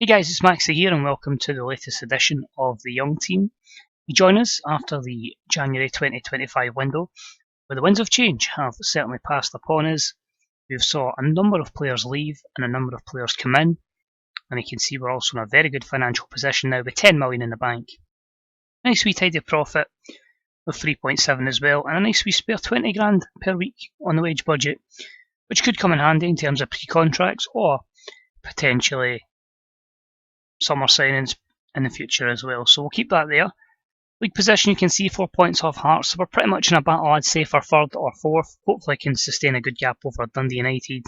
Hey guys, it's Maxie here and welcome to the latest edition of the Young Team. You join us after the January 2025 window, where the winds of change have certainly passed upon us. We've saw a number of players leave and a number of players come in, and you can see we're also in a very good financial position now with 10 million in the bank. Nice wee tidy profit of 3.7 as well, and a nice wee spare 20 grand per week on the wage budget, which could come in handy in terms of pre-contracts or potentially summer signings in the future as well. So we'll keep that there. League position, you can see 4 points off Hearts. So we're pretty much in a battle, I'd say, for third or fourth. Hopefully can sustain a good gap over Dundee United.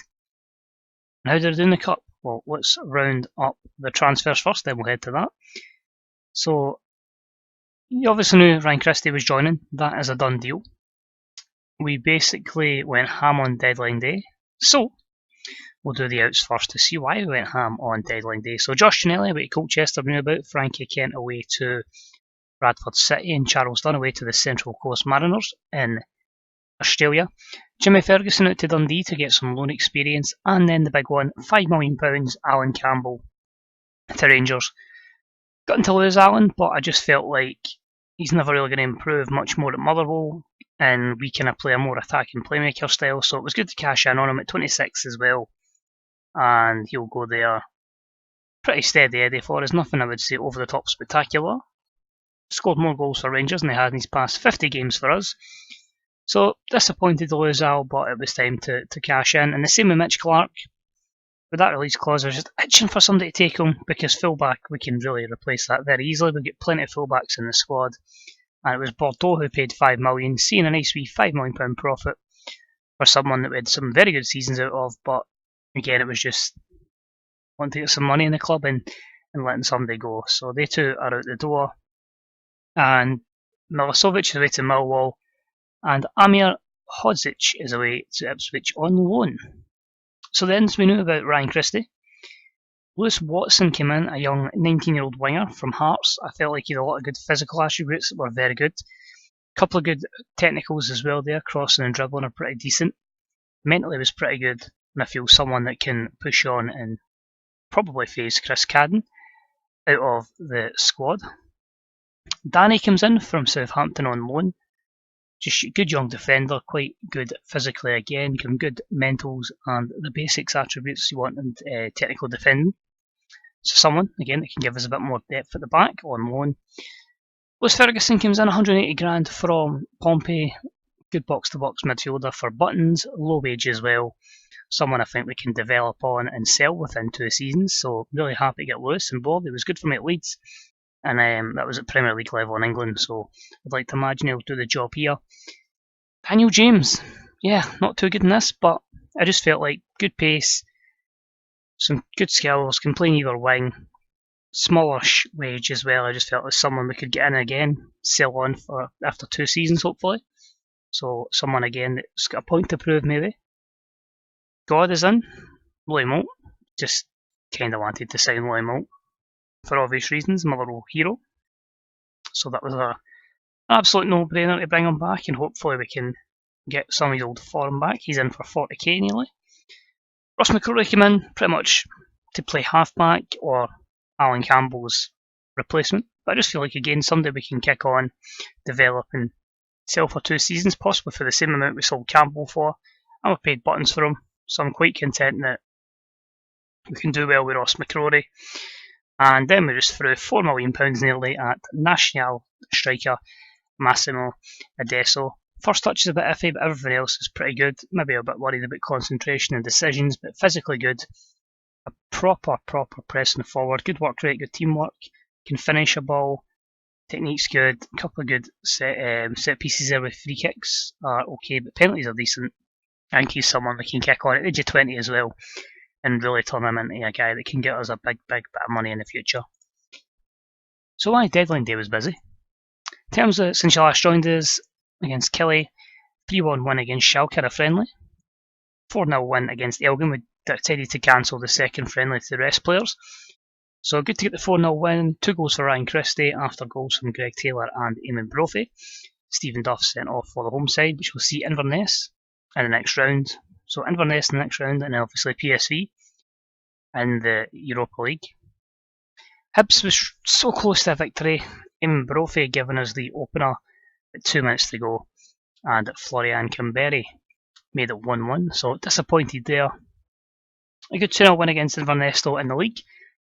And how they're doing the cup? Well, let's round up the transfers first, then we'll head to that. So you obviously knew Ryan Christie was joining. That is a done deal. We basically went ham on deadline day. So we'll do the outs first to see why we went ham on deadline day. So Josh Ginnelly away to Colchester, knew about. Frankie Kent away to Bradford City, and Charles Dunn away to the Central Coast Mariners in Australia. Jimmy Ferguson out to Dundee to get some loan experience, and then the big one, £5 million, Alan Campbell to Rangers. Got to lose Alan, but I just felt like he's never really going to improve much more at Motherwell, and we kind of play a more attacking playmaker style, so it was good to cash in on him at 26 as well, and he'll go there pretty steady Eddie for us, nothing I would say over the top spectacular. Scored more goals for Rangers than they had in his past 50 games for us. So disappointed to lose Al, but it was time to cash in. And the same with Mitch Clark. With that release clause, I was just itching for somebody to take him, because fullback, we can really replace that very easily. We've got plenty of fullbacks in the squad. And it was Bordeaux who paid £5 million, seeing a nice wee £5 million profit for someone that we had some very good seasons out of. But again, it was just wanting to get some money in the club and letting somebody go. So they two are out the door. And Milivojevic is away to Millwall, and Amir Hodzic is away to Ipswich on loan. So the ends we knew about Ryan Christie. Lewis Watson came in, a young 19-year-old winger from Hearts. I felt like he had a lot of good physical attributes that were very good. A couple of good technicals as well there, crossing and dribbling are pretty decent. Mentally was pretty good, and I feel someone that can push on and probably face Chris Cadden out of the squad. Danny comes in from Southampton on loan. Just a good young defender, quite good physically again, give him good mentals and the basics attributes you want in technical defending. So someone, again, that can give us a bit more depth at the back on loan. Lewis Ferguson comes in 180 grand from Pompey. Good box-to-box midfielder for buttons, low wage as well. Someone I think we can develop on and sell within 2 seasons. So really happy to get Lewis on board. It was good for me at Leeds. And that was at Premier League level in England, so I'd like to imagine he'll do the job here. Daniel James, yeah, not too good in this, but I just felt like good pace, some good skills, can play in either wing, smallish wage as well. I just felt like someone we could get in again, sell on for after 2 seasons hopefully. So someone again that's got a point to prove maybe. God is in, Loy Moult, just kind of wanted to sign Loy Moult. For obvious reasons, Motherwell hero. So that was an absolute no-brainer to bring him back, and hopefully we can get some of his old form back. He's in for 40k nearly. Ross McCrory came in pretty much to play halfback or Alan Campbell's replacement. But I just feel like, again, somebody we can kick on, develop and sell for 2 seasons, possibly for the same amount we sold Campbell for. And we've paid buttons for him, so I'm quite content that we can do well with Ross McCrory. And then we just threw £4 million nearly at Nacional striker Massimo Adesso. First touch is a bit iffy, but everything else is pretty good. Maybe a bit worried about concentration and decisions, but physically good. A proper pressing forward. Good work rate, good teamwork. Can finish a ball. Technique's good. A couple of good set pieces there with free kicks are okay, but penalties are decent. I think he's someone we can kick on at the age of 20 as well, and really turn him into a guy that can get us a big bit of money in the future. So why deadline day was busy. In terms of since you last joined us, against Kelly, 3-1 win against Schalke, a friendly. 4-0 win against Elgin. We decided to cancel the second friendly to the rest players. So good to get the 4-0 win. 2 goals for Ryan Christie after goals from Greg Taylor and Eamon Brophy. Stephen Duff sent off for the home side, which we'll see Inverness in the next round. So Inverness in the next round, and obviously PSV in the Europa League. Hibs was so close to a victory, even Brophy giving us the opener at 2 minutes to go, and Florian Kimberry made it 1-1, so disappointed there. A good 2-0 win against Inverness in the league.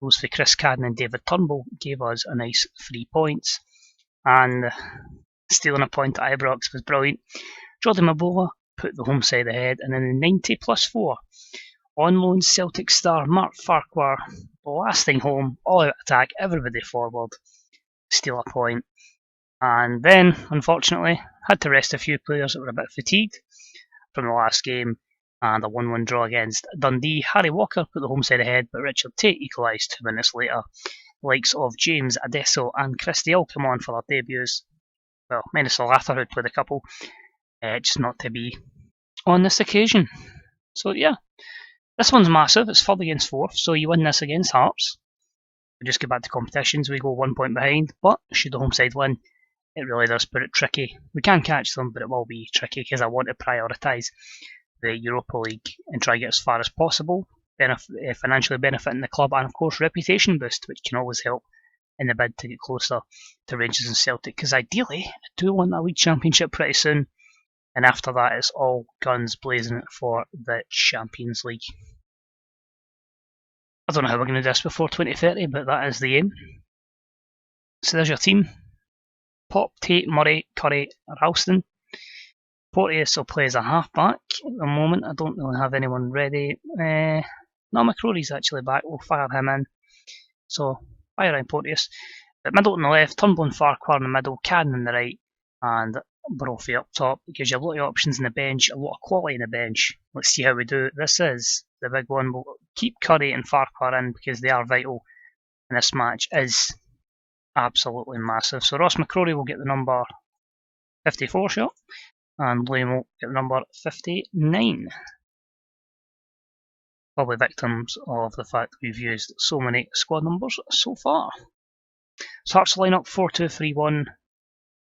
Goals for Chris Cadden and David Turnbull gave us a nice 3 points, and stealing a point at Ibrox was brilliant. Jordan Mabola put the home side ahead, and in the 90 plus 4, on loan Celtic star Mark Farquhar blasting home, all out attack, everybody forward, steal a point. And then, unfortunately, had to rest a few players that were a bit fatigued from the last game, and a 1-1 draw against Dundee. Harry Walker put the home side ahead, but Richard Tate equalised 2 minutes later. The likes of James Adesso and Christie all come on for their debuts. Well, minus the latter who'd played a couple, just not to be on this occasion. So yeah, this one's massive. It's 3rd against 4th, so you win this against Hearts. We just get back to competitions, we go 1 point behind, but should the home side win, it really does put it tricky. We can catch them, but it will be tricky because I want to prioritise the Europa League and try to get as far as possible, financially benefiting the club, and of course reputation boost, which can always help in the bid to get closer to Rangers and Celtic, because ideally I do want that league championship pretty soon, and after that it's all guns blazing for the Champions League. I don't know how we're going to do this before 2030, but that is the aim. So there's your team. Pop, Tate, Murray, Curry, Ralston. Porteous will play as a half-back at the moment. I don't really have anyone ready. No, McCrory's actually back. We'll fire him in. So, fire in Porteous. But middle on the left, Turnbull and Farquhar in the middle, Cadden on the right, and Brophy up top. It gives you a lot of options in the bench, a lot of quality in the bench. Let's see how we do. This is the big one. We'll keep Curry and Farquhar in because they are vital, and this match is absolutely massive. So Ross McCrory will get the number 54 shot, and Liam will get the number 59. Probably victims of the fact that we've used so many squad numbers so far. So Hearts line up 4-2-3-1.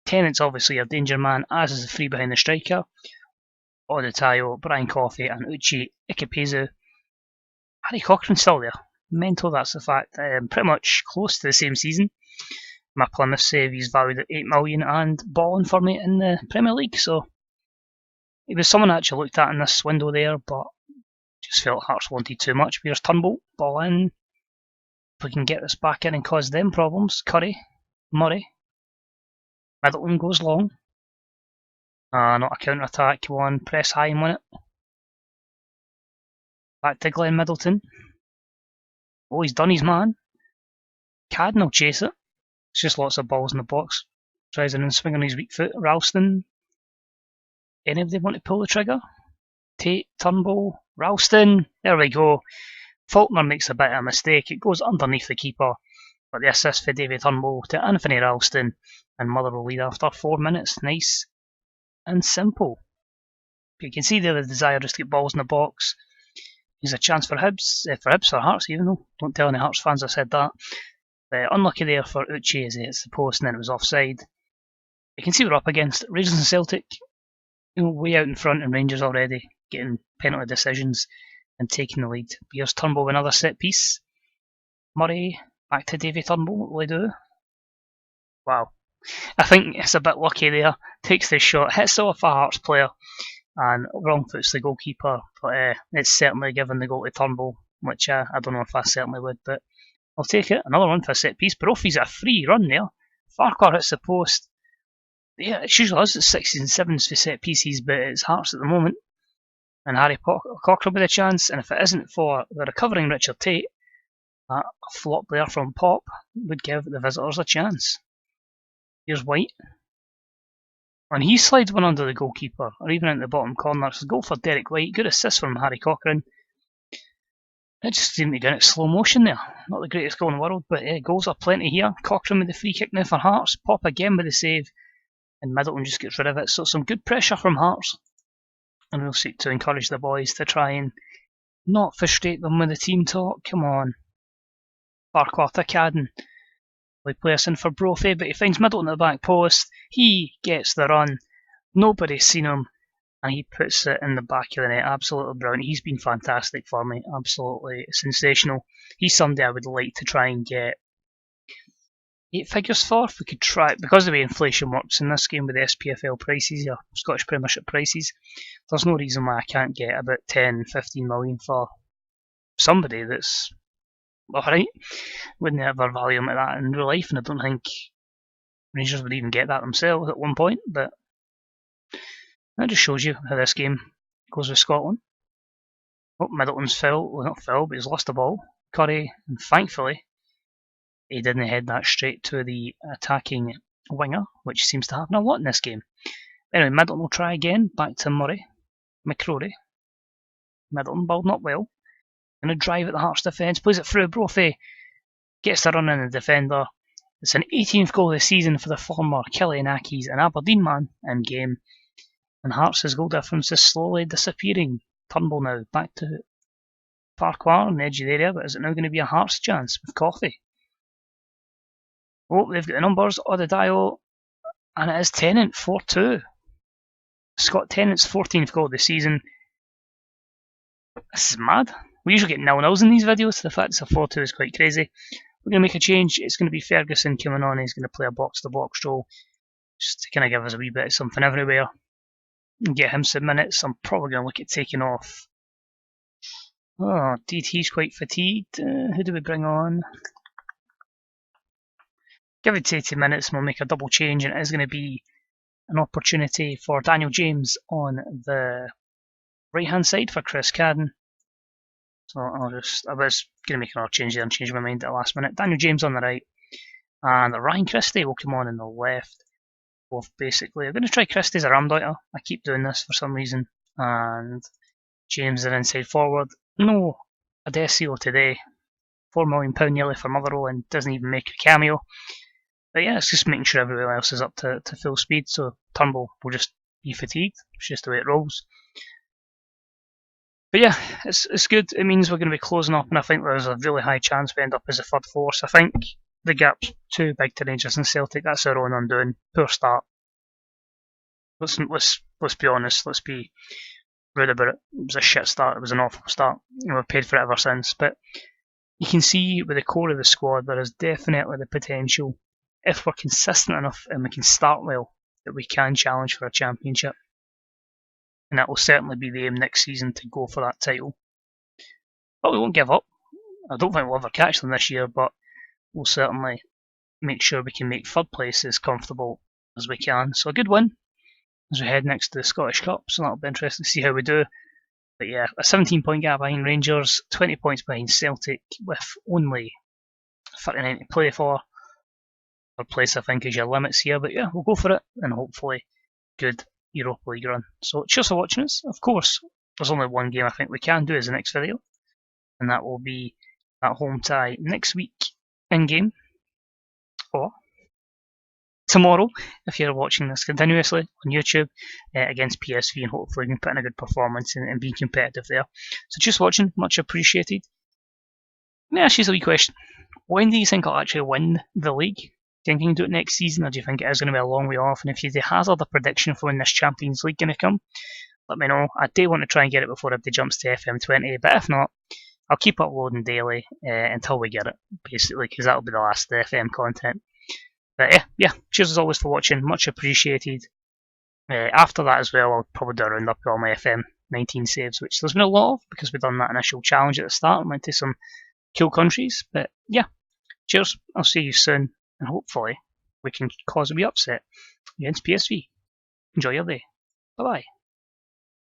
Tennant's obviously a danger man, as is the three behind the striker. Odetayo, Brian Coffey, and Uche Ikepezu. Harry Cochrane's still there. Mental, that's the fact. Pretty much close to the same season. My Plymouth save, he's valued at 8 million and balling for me in the Premier League, so he was someone I actually looked at in this window there, but just felt Hearts wanted too much. Here's Turnbull, ball in. If we can get this back in and cause them problems. Curry, Murray. Middleton goes long. Not a counter attack. Come on, press high and win it. Back to Glenn Middleton. Oh, he's done his man. Cadden will chase it. It's just lots of balls in the box. Tries an swing on his weak foot. Ralston. Anybody want to pull the trigger? Tate, Turnbull, Ralston. There we go. Faulkner makes a bit of a mistake. It goes underneath the keeper. But the assist for David Turnbull to Anthony Ralston. And Motherwell lead after 4 minutes. Nice and simple. You can see there the desire just to get balls in the box. Here's a chance for Hibs. For Hearts even though. Don't tell any Hearts fans I said that. Unlucky there for Uche as he hits the post and then it was offside. You can see we're up against Rangers and Celtic, way out in front, and Rangers already getting penalty decisions and taking the lead. Here's Turnbull with another set piece. Murray, back to Davy Turnbull, what will he do? Wow. I think it's a bit lucky there. Takes the shot, hits off a Hearts player, and wrong foots the goalkeeper, but it's certainly given the goal to Turnbull, which I don't know if I certainly would, but I'll take it. Another one for a set piece. Brophy's a free run there. Farquhar hits the post. Yeah, it's usually us at 6s and 7s for set pieces, but it's Hearts at the moment. And Harry Cochrane with a chance, and if it isn't for the recovering Richard Tate, that flop there from Pop would give the visitors a chance. Here's White. And he slides one under the goalkeeper, or even into the bottom corner. It's a goal for Derek White. Good assist from Harry Cochrane. It just seemed to go in slow motion there. Not the greatest goal in the world, but goals are plenty here. Cochrane with the free kick now for Hearts. Pop again with the save. And Middleton just gets rid of it. So some good pressure from Hearts. And we'll seek to encourage the boys to try and not frustrate them with the team talk. Come on. Farquhar to Cadden. We play us in for Brophy, but he finds Middleton at the back post. He gets the run. Nobody's seen him. And he puts it in the back of the net. Absolutely brilliant. He's been fantastic for me. Absolutely sensational. He's somebody I would like to try and get 8 figures for. If we could try, because of the way inflation works in this game with the SPFL prices, your Scottish Premiership prices, there's no reason why I can't get about 10, 15 million for somebody that's alright. Wouldn't ever value him at that in real life, and I don't think Rangers would even get that themselves at one point, but that just shows you how this game goes with Scotland. Oh, Middleton's foul, well not foul, but he's lost the ball. Curry, and thankfully, he didn't head that straight to the attacking winger, which seems to happen a lot in this game. Anyway, Middleton will try again, back to Murray. McCrory. Middleton building up well. Gonna drive at the Hearts defence, plays it through. Brophy gets the run in the defender. It's an 18th goal this season for the former Killianakis and Aberdeen man in game. And Hearts' goal difference is slowly disappearing. Turnbull now back to Farquhar on the edge of the area, but is it now going to be a Hearts chance with Coffey? Oh, they've got the numbers, Odidio, and it is Tennant, 4-2. Scott Tennant's 14th goal this season. This is mad. We usually get 0-0s in these videos, so the fact it's a 4-2 is quite crazy. We're going to make a change. It's going to be Ferguson coming on. He's going to play a box-to-box role, just to kind of give us a wee bit of something everywhere. And get him some minutes. I'm probably going to look at taking off. Oh, DT's quite fatigued. Who do we bring on? Give it 80 minutes and we'll make a double change, and it is going to be an opportunity for Daniel James on the right hand side for Chris Cadden. So I was going to make another change there and change my mind at the last minute. Daniel James on the right, and Ryan Christie will come on the left. Both basically, I'm going to try Christie as a Ramdeuter. I keep doing this for some reason. And James an inside forward. No Adesio today. £4 million nearly for Motherwell and doesn't even make a cameo. But yeah, it's just making sure everyone else is up to full speed, so Turnbull will just be fatigued. It's just the way it rolls. But yeah, it's good. It means we're going to be closing up, and I think there's a really high chance we end up as a third force. I think the gap's too big to Rangers and Celtic. That's our own undoing. Poor start. Let's be honest. Let's be rude about it. It was a shit start. It was an awful start. We've paid for it ever since. But you can see with the core of the squad, there is definitely the potential, if we're consistent enough and we can start well, that we can challenge for a championship. And that will certainly be the aim next season, to go for that title. But we won't give up. I don't think we'll ever catch them this year, but we'll certainly make sure we can make third place as comfortable as we can. So a good win as we head next to the Scottish Cup, so that'll be interesting to see how we do. But yeah, a 17-point gap behind Rangers, 20 points behind Celtic, with only 39 to play for. Third place, I think, is your limits here, but yeah, we'll go for it, and hopefully good Europa League run. So cheers for watching us. Of course, there's only one game I think we can do as the next video, and that will be that home tie next week in game, or tomorrow if you're watching this continuously on YouTube against PSV, and hopefully we can put in a good performance and be competitive there. So just watching, much appreciated. Let me ask you a wee question. When do you think I'll actually win the league? Do you think you can do it next season, or do you think it is going to be a long way off? And if you hazard a prediction for when this Champions League going to come, let me know. I do want to try and get it before everybody jumps to FM20, but if not, I'll keep uploading daily until we get it, basically, because that'll be the last FM content. But yeah, cheers as always for watching, much appreciated. After that as well, I'll probably do a roundup of all my FM19 saves, which there's been a lot of, because we've done that initial challenge at the start and went to some cool countries. But yeah, cheers, I'll see you soon, and hopefully we can cause a wee upset against PSV. Enjoy your day. Bye bye.